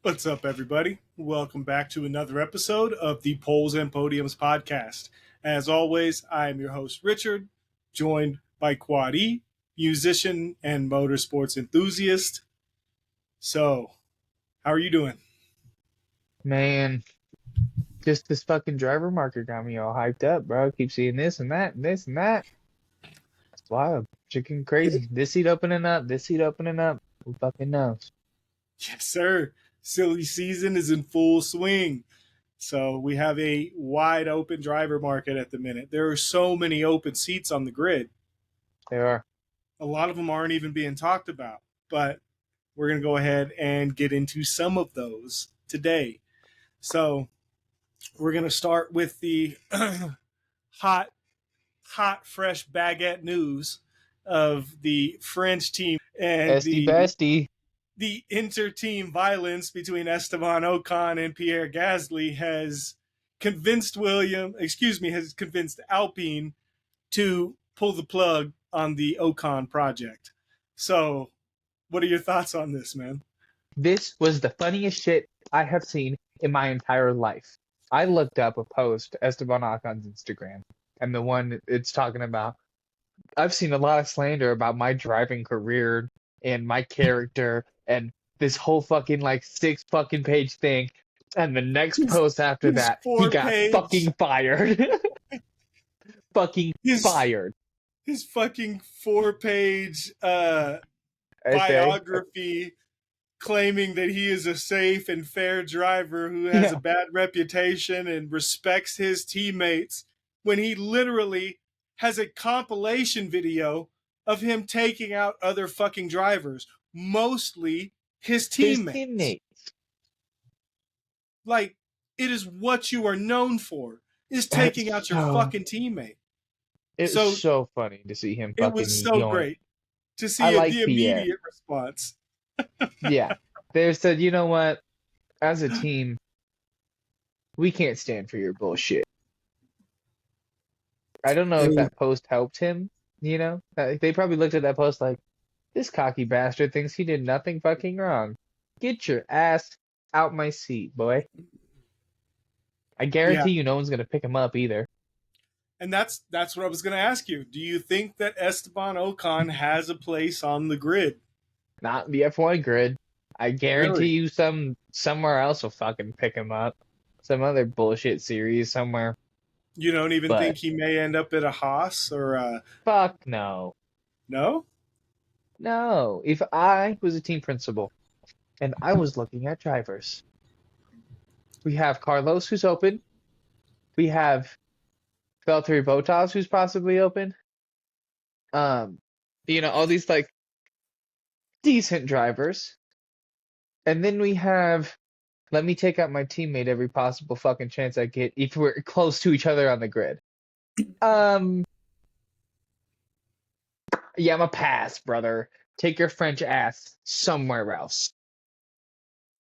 What's up, everybody? Welcome back to another episode of the Poles and Podiums podcast. As always, I am your host, Richard, joined by Quad E, musician and motorsports enthusiast. So, how are you doing? Man, just this fucking driver market got me all hyped up, bro. Keep seeing this and that and this and that. It's wild. Chicken crazy. This seat opening up, this seat opening up. Who fucking knows? Yes, sir. Silly season is in full swing. So, we have a wide open driver market at the minute. There are so many open seats on the grid. They are. A lot of them aren't even being talked about, but we're going to go ahead and get into some of those today. So we're going to start with the hot, fresh baguette news of the French team and the inter-team violence between Esteban Ocon and Pierre Gasly has convinced Alpine to pull the plug on the Ocon project. So, what are your thoughts on this, man? This was the funniest shit I have seen in my entire life. I looked up a post, Esteban Ocon's Instagram, and the one it's talking about. I've seen a lot of slander about my driving career and my character and this whole fucking 6 fucking page thing. And the next post after that, he got fucking fired. Fired. His fucking 4-page biography claiming that he is a safe and fair driver who has a bad reputation and respects his teammates, when he literally has a compilation video of him taking out other fucking drivers, mostly his teammates. Like, it is what you are known for, is taking out your fucking teammate. It was so funny to see him fucking. It was so great to see the immediate response. Yeah. They said, you know what? As a team, we can't stand for your bullshit. I don't know if that post helped him, you know? They probably looked at that post like, this cocky bastard thinks he did nothing fucking wrong. Get your ass out my seat, boy. I guarantee you no one's going to pick him up either. And that's what I was going to ask you. Do you think that Esteban Ocon has a place on the grid? Not the F1 grid. I guarantee you somewhere else will fucking pick him up. Some other bullshit series somewhere. You don't even think he may end up at a Haas or a... Fuck no. No? No. If I was a team principal and I was looking at drivers, we have Carlos who's open. We have Valtteri Bottas who's possibly open. All these decent drivers. And then we have, let me take out my teammate every possible fucking chance I get if we're close to each other on the grid. Yeah, I'm a pass, brother. Take your French ass somewhere else.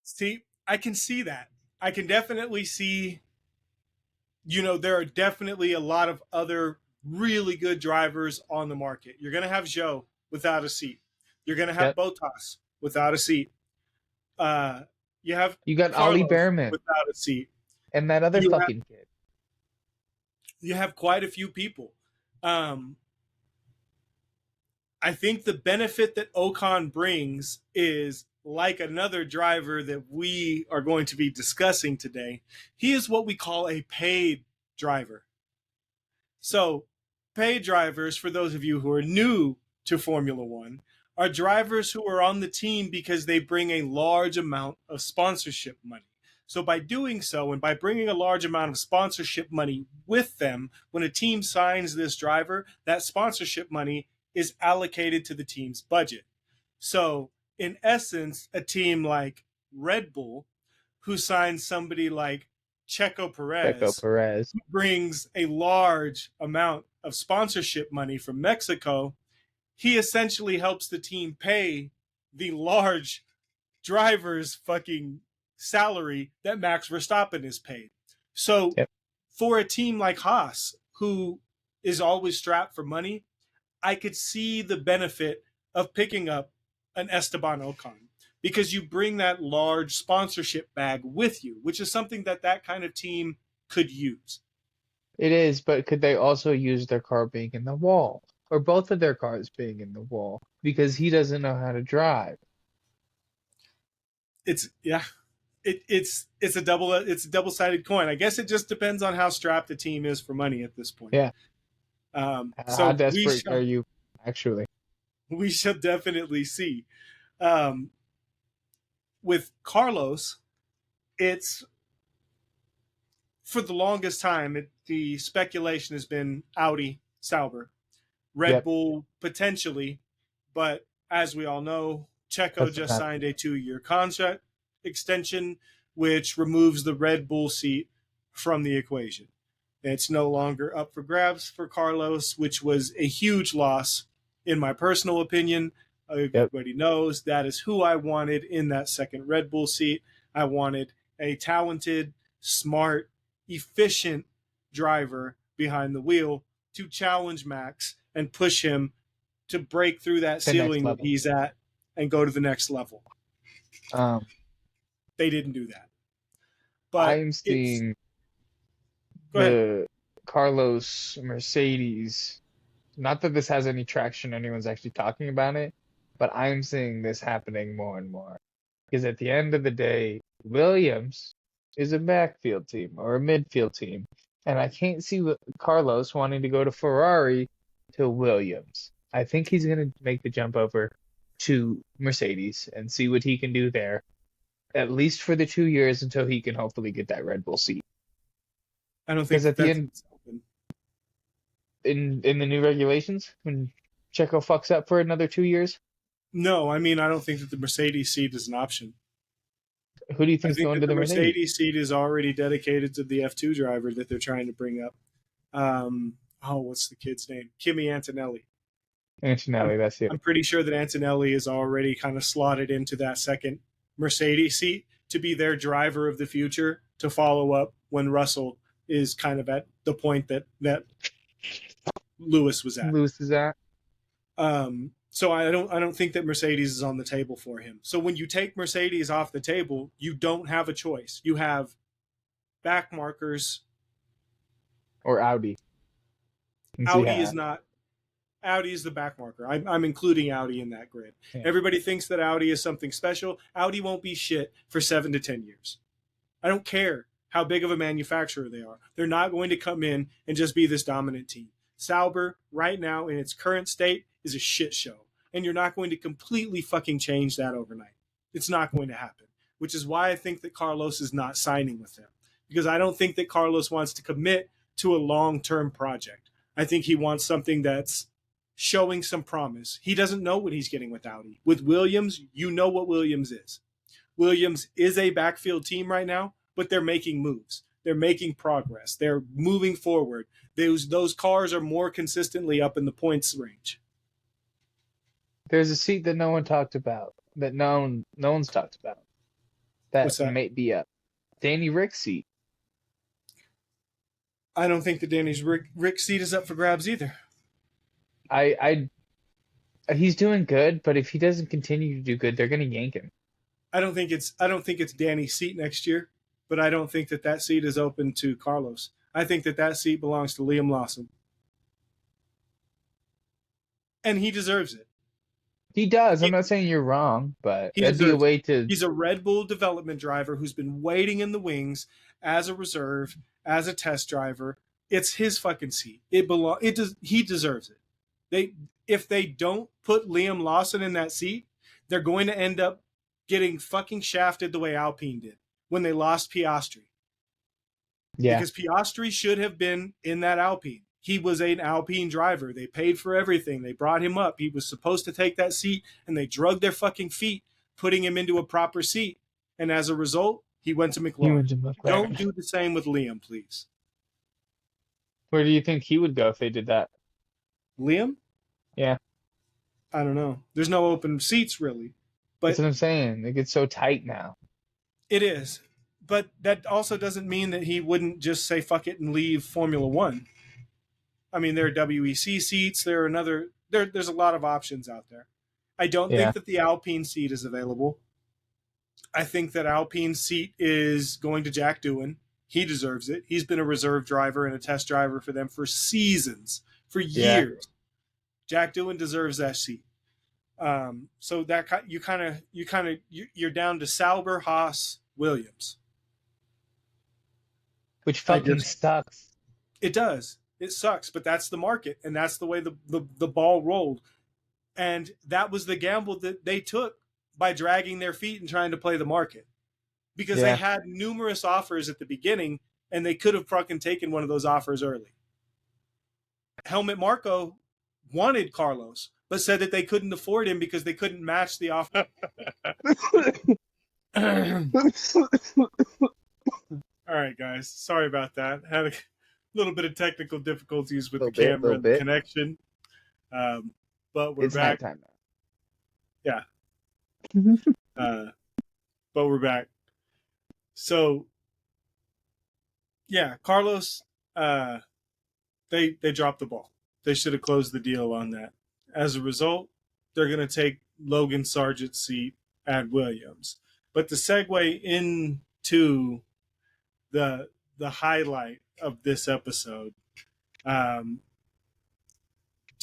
See, I can see that. I can definitely see, there are definitely a lot of other really good drivers on the market. You're going to have Zhou without a seat. You're going to have Bottas without a seat. You got Carlos Ollie Behrman without a seat. And that other kid. You have quite a few people. I think the benefit that Ocon brings is, like another driver that we are going to be discussing today, he is what we call a paid driver. So, paid drivers, for those of you who are new to Formula One, are drivers who are on the team because they bring a large amount of sponsorship money. So by doing so, and by bringing a large amount of sponsorship money with them, when a team signs this driver, that sponsorship money is allocated to the team's budget. So in essence, a team like Red Bull, who signs somebody like Checo Perez, who brings a large amount of sponsorship money from Mexico, he essentially helps the team pay the large driver's fucking salary that Max Verstappen is paid. So for a team like Haas, who is always strapped for money, I could see the benefit of picking up an Esteban Ocon. because you bring that large sponsorship bag with you, which is something that that kind of team could use. It is, but could they also use their car being in the wall? Or both of their cars being in the wall? Because he doesn't know how to drive. It's yeah, it's a double-sided coin. I guess it just depends on how strapped the team is for money at this point. Yeah. How So we desperate are shall you, actually? we shall definitely see. Um, with Carlos, it's for the longest time the speculation has been Audi, Sauber, Red Yep, Bull potentially, but as we all know, Checo doesn't just happen. signed a 2-year contract extension, which removes the Red Bull seat from the equation. It's no longer up for grabs for Carlos, which was a huge loss, in my personal opinion. Yep. Everybody knows that is who I wanted in that second Red Bull seat. I wanted a talented, smart, efficient driver behind the wheel to challenge Max and push him to break through that The next ceiling that level. he's at and go to the next level. Um, They didn't do that. But I'm it's seeing go ahead. the Carlos Mercedes. Not that this has any traction, anyone's actually talking about it, but I'm seeing this happening more and more. Because at the end of the day, Williams is a backfield team or a midfield team. And I can't see Carlos wanting to go to Ferrari to Williams. I think he's going to make the jump over to Mercedes and see what he can do there, at least for the 2 years until he can hopefully get that Red Bull seat. I don't think Because at the that's end, in the new regulations, when Checo fucks up for another 2 years, no, I mean, I don't think that the Mercedes seat is an option. who do you I think's think going that to the the Mercedes? Mercedes seat is already dedicated to the F2 driver that they're trying to bring up. What's the kid's name? Kimi Antonelli. I'm, Antonelli, that's it. I'm pretty sure that Antonelli is already kind of slotted into that second Mercedes seat to be their driver of the future to follow up when Russell is kind of at the point that Lewis was at. Lewis is at. So I don't think that Mercedes is on the table for him. So when you take Mercedes off the table, you don't have a choice. You have back markers. Or Audi. Audi is not. Audi is the back marker. I'm including Audi in that grid. Yeah. Everybody thinks that Audi is something special. Audi won't be shit for 7 to 10 years. I don't care how big of a manufacturer they are. They're not going to come in and just be this dominant team. Sauber, right now, in its current state, is a shit show. And you're not going to completely fucking change that overnight. It's not going to happen. Which is why I think that Carlos is not signing with them. Because I don't think that Carlos wants to commit to a long-term project. I think he wants something that's showing some promise. He doesn't know what he's getting with Audi. With Williams, you know what Williams is. Williams is a backfield team right now, but they're making moves. They're making progress. They're moving forward. Those cars are more consistently up in the points range. There's a seat that no one talked about, that no one's talked about, that What's that? might be up. Danny Rick's seat. I don't think that Danny's Rick seat is up for grabs either. He's doing good, but if he doesn't continue to do good, they're gonna yank him. I don't think it's Danny's seat next year, but I don't think that seat is open to Carlos. I think that seat belongs to Liam Lawson, and he deserves it. He does. I'm not saying you're wrong, but He that'd be a deserves way to. He's a Red Bull development driver who's been waiting in the wings as a reserve, as a test driver. It's his fucking seat. He deserves it. If they don't put Liam Lawson in that seat, they're going to end up getting fucking shafted the way Alpine did when they lost Piastri. Yeah. Because Piastri should have been in that Alpine. He was an Alpine driver. They paid for everything. They brought him up. He was supposed to take that seat, and they drugged their fucking feet, putting him into a proper seat. And as a result, he went to McLaren. Don't do the same with Liam, please. Where do you think he would go if they did that? Liam? Yeah. I don't know. There's no open seats, really. But that's what I'm saying. It gets so tight now. It is. But that also doesn't mean that he wouldn't just say fuck it and leave Formula One. I mean, there are WEC seats. There's a lot of options out there. I don't think that the Alpine seat is available. I think that Alpine's seat is going to Jack Doohan. He deserves it. He's been a reserve driver and a test driver for them for seasons, for Yeah. years. Jack Doohan deserves that seat. So that you're down to Sauber, Haas, Williams. Which fucking sucks. It does. It sucks, but that's the market, and that's the way the ball rolled. And that was the gamble that they took by dragging their feet and trying to play the market. Because they had numerous offers at the beginning, and they could have fucking taken one of those offers early. Helmut Marko wanted Carlos, but said that they couldn't afford him because they couldn't match the offer. All right, guys. Sorry about that. Had a little bit of technical difficulties with the camera and the connection. But we're back. It's nighttime now. Yeah. But we're back. So, yeah, Carlos, they dropped the ball. They should have closed the deal on that. As a result, they're going to take Logan Sargent's seat at Williams. But to segue into the highlight of this episode, do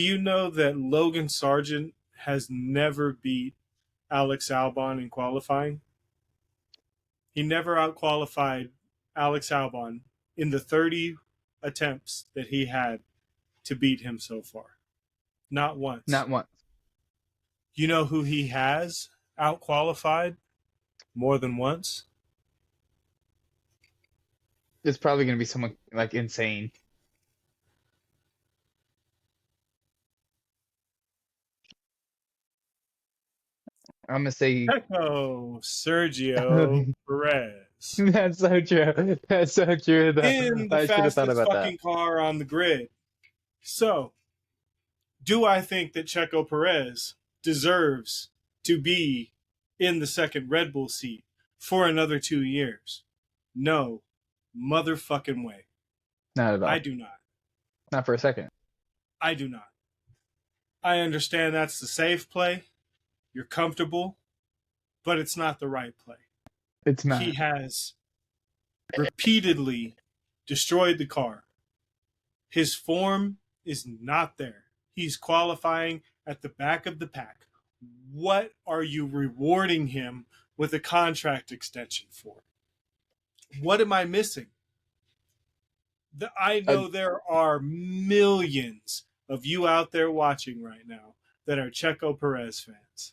you know that Logan Sargent has never beat Alex Albon in qualifying? He never outqualified Alex Albon in the 30 attempts that he had to beat him so far. Not once. Not once. You know who he has outqualified more than once? It's probably going to be someone like insane. I'm going to say Sergio Perez. That's so true. That's so true. In the fastest fucking car on the grid. So, do I think that Checo Perez deserves to be in the second Red Bull seat for another 2 years? No motherfucking way. Not at all. I do not. Not for a second. I do not. I understand that's the safe play. You're comfortable, but it's not the right play. It's not. He has repeatedly destroyed the car. His form is not there. He's qualifying at the back of the pack. What are you rewarding him with a contract extension for? What am I missing? I know there are millions of you out there watching right now that are Checo Perez fans.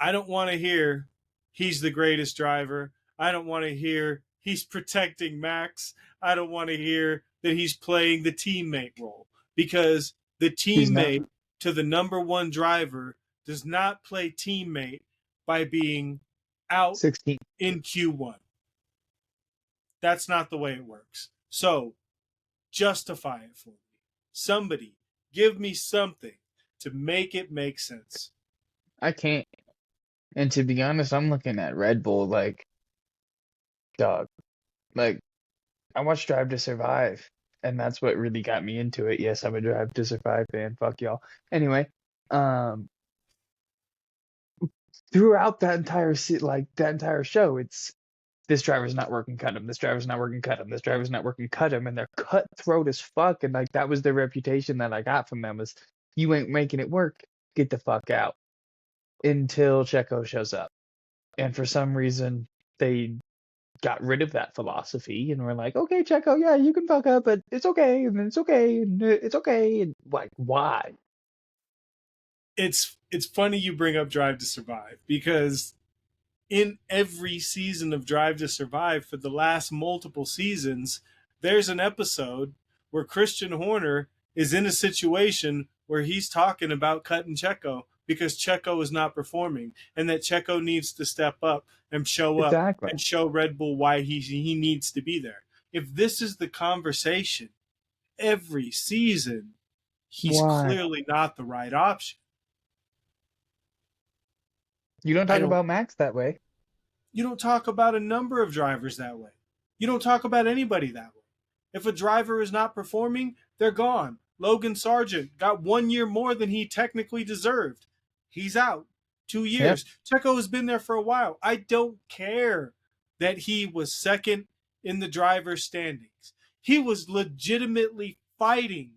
I don't want to hear he's the greatest driver. I don't want to hear he's protecting Max. I don't want to hear that he's playing the teammate role, because the teammate to the number one driver does not play teammate by being out 16 in Q1. That's not the way it works. So justify it for me. Somebody give me something to make it make sense. I can't. And to be honest, I'm looking at Red Bull like, dog. Like, I watched Drive to Survive, and that's what really got me into it. Yes, I'm a Drive to Survive fan. Fuck y'all. Anyway, throughout that entire show, it's this driver's not working, cut him. This driver's not working, cut him. This driver's not working, cut him. And they're cutthroat as fuck. And like that was the reputation that I got from them, was you ain't making it work, get the fuck out. Until Checo shows up. And for some reason, they got rid of that philosophy and were like, okay, Checo, yeah, you can fuck up, but it's okay, and it's okay, and it's okay. And like, why? It's funny you bring up Drive to Survive, because in every season of Drive to Survive for the last multiple seasons, there's an episode where Christian Horner is in a situation where he's talking about cutting Checo because Checo is not performing, and that Checo needs to step up and show up and show Red Bull why he needs to be there. If this is the conversation every season, he's clearly not the right option. You don't talk about Max that way. You don't talk about a number of drivers that way. You don't talk about anybody that way. If a driver is not performing, they're gone. Logan Sargent got 1 year more than he technically deserved. He's out. 2 years. Checo has been there for a while. I don't care that he was second in the driver's standings. He was legitimately fighting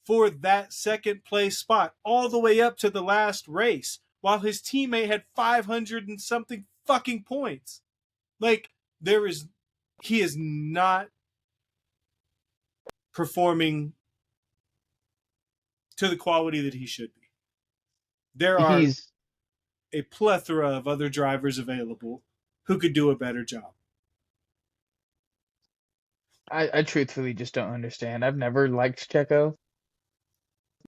for that second place spot all the way up to the last race while his teammate had 500 and something fucking points. Like, he is not performing to the quality that he should be. There are a plethora of other drivers available who could do a better job. I truthfully just don't understand. I've never liked Checo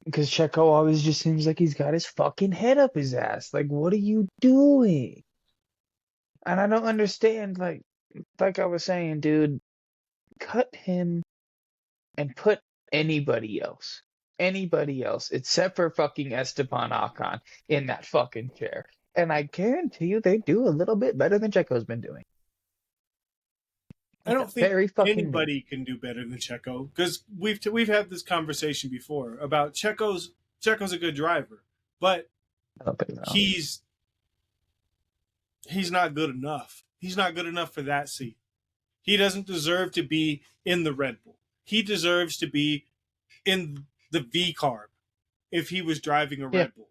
because Checo always just seems like he's got his fucking head up his ass. Like, what are you doing? And I don't understand. Like I was saying, dude, cut him and put anybody else except for fucking Esteban Ocon in that fucking chair. And I guarantee you they do a little bit better than Checo's been doing. I don't think anybody can do better than Checo because we've had this conversation before about Checo's a good driver, but he's not good enough. He's not good enough for that seat. He doesn't deserve to be in the Red Bull. He deserves to be in the V carb if he was driving a Red Bull.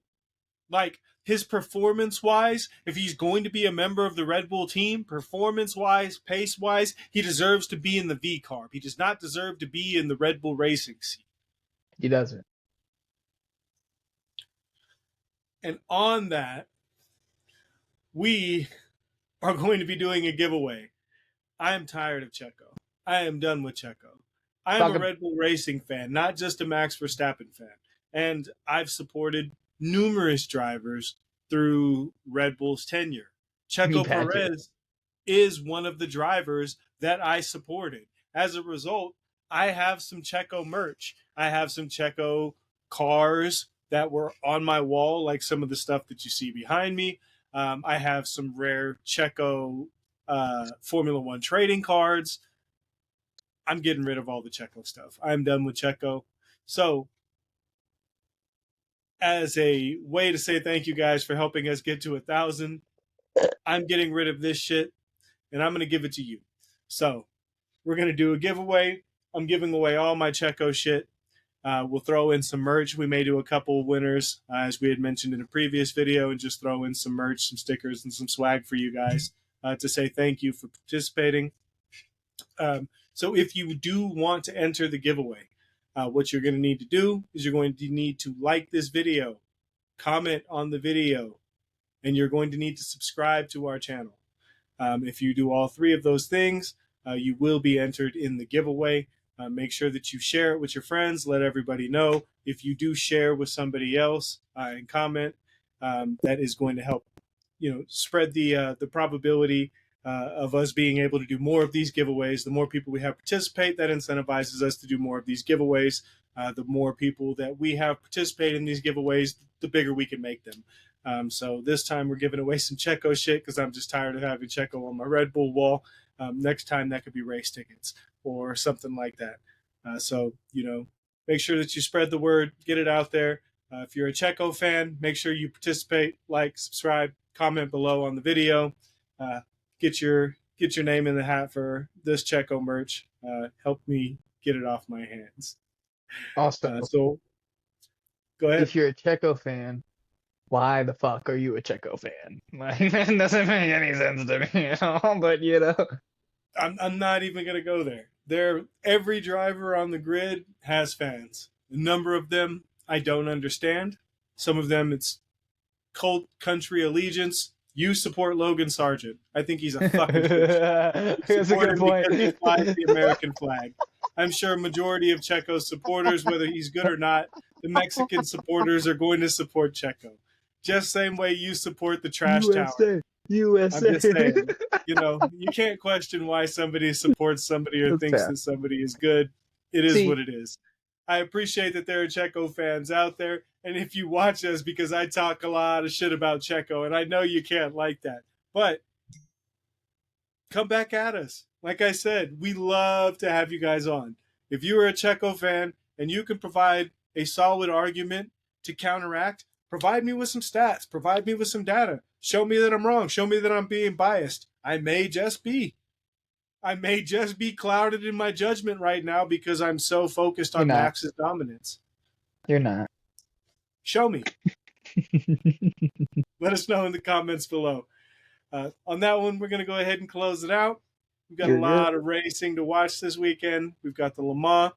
Like, his performance-wise, if he's going to be a member of the Red Bull team, performance-wise, pace-wise, he deserves to be in the V carb. He does not deserve to be in the Red Bull racing seat. He doesn't. And on that, we are going to be doing a giveaway. I am tired of Checo. I am done with Checo. I am a Red Bull Racing fan, not just a Max Verstappen fan. And I've supported numerous drivers through Red Bull's tenure. Checo Perez is one of the drivers that I supported. As a result, I have some Checo merch. I have some Checo cars that were on my wall, like some of the stuff that you see behind me. I have some rare Checo Formula One trading cards. I'm getting rid of all the Checo stuff. I'm done with Checo. So, as a way to say thank you guys for helping us get to 1,000, I'm getting rid of this shit, and I'm going to give it to you. So, we're going to do a giveaway. I'm giving away all my Checo shit. We'll throw in some merch. We may do a couple of winners, as we had mentioned in a previous video, and just throw in some merch, some stickers, and some swag for you guys to say thank you for participating. So if you do want to enter the giveaway, what you're going to need to do is you're going to need to like this video, comment on the video, and you're going to need to subscribe to our channel. If you do all three of those things, you will be entered in the giveaway. Make sure that you share it with your friends. Let everybody know. If you do share with somebody else and comment, that is going to help, spread the probability of us being able to do more of these giveaways. The more people we have participate, that incentivizes us to do more of these giveaways. The more people that we have participate in these giveaways, the bigger we can make them. So this time we're giving away some Checo shit because I'm just tired of having Checo on my Red Bull wall. Next time that could be race tickets or something like that. So, make sure that you spread the word, get it out there. If you're a Checo fan, make sure you participate, like, subscribe, comment below on the video. Get your name in the hat for this Checo merch. Help me get it off my hands. Also, so go ahead. If you're a Checo fan, why the fuck are you a Checo fan? Like, that doesn't make any sense to me, but I'm not even gonna go there. Every driver on the grid has fans. A number of them I don't understand. Some of them it's cult country allegiance. You support Logan Sargent. I think he's a fucking bitch. That's a good point. Because he flies the American flag. I'm sure a majority of Checo's supporters, whether he's good or not, the Mexican supporters are going to support Checo. Just same way you support the trash tower. USA. I'm just saying, you can't question why somebody supports somebody or thinks that somebody is good. It is what it is. I appreciate that there are Checo fans out there. And if you watch us, because I talk a lot of shit about Checo, and I know you can't like that, but come back at us. Like I said, we love to have you guys on. If you are a Checo fan and you can provide a solid argument to counteract Provide me with some stats. Provide me with some data. Show me that I'm wrong. Show me that I'm being biased. I may just be. I may just be clouded in my judgment right now because I'm so focused You're on not. Max's dominance. You're not. Show me. Let us know in the comments below. On that one, we're going to go ahead and close it out. We've got a lot of racing to watch this weekend. We've got the Le Mans.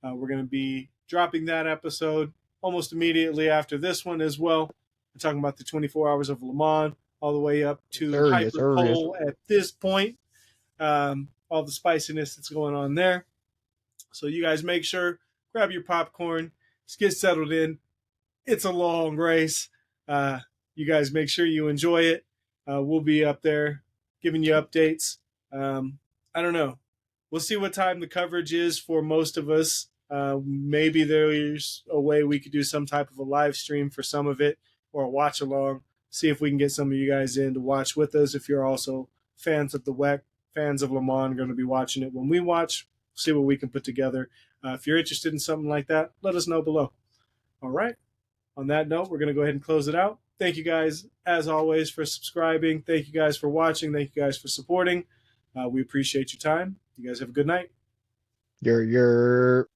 We're going to be dropping that episode almost immediately after this one as well. We're talking about the 24 hours of Le Mans all the way up to Hyperpole at this point. All the spiciness that's going on there. So you guys make sure, grab your popcorn, just get settled in. It's a long race. You guys make sure you enjoy it. We'll be up there giving you updates. I don't know. We'll see what time the coverage is for most of us. Maybe there's a way we could do some type of a live stream for some of it or a watch along. See if we can get some of you guys in to watch with us. If you're also fans of the WEC, fans of Le Mans, going to be watching it when we watch. See what we can put together. If you're interested in something like that, let us know below. All right. On that note, we're going to go ahead and close it out. Thank you guys, as always, for subscribing. Thank you guys for watching. Thank you guys for supporting. We appreciate your time. You guys have a good night. You're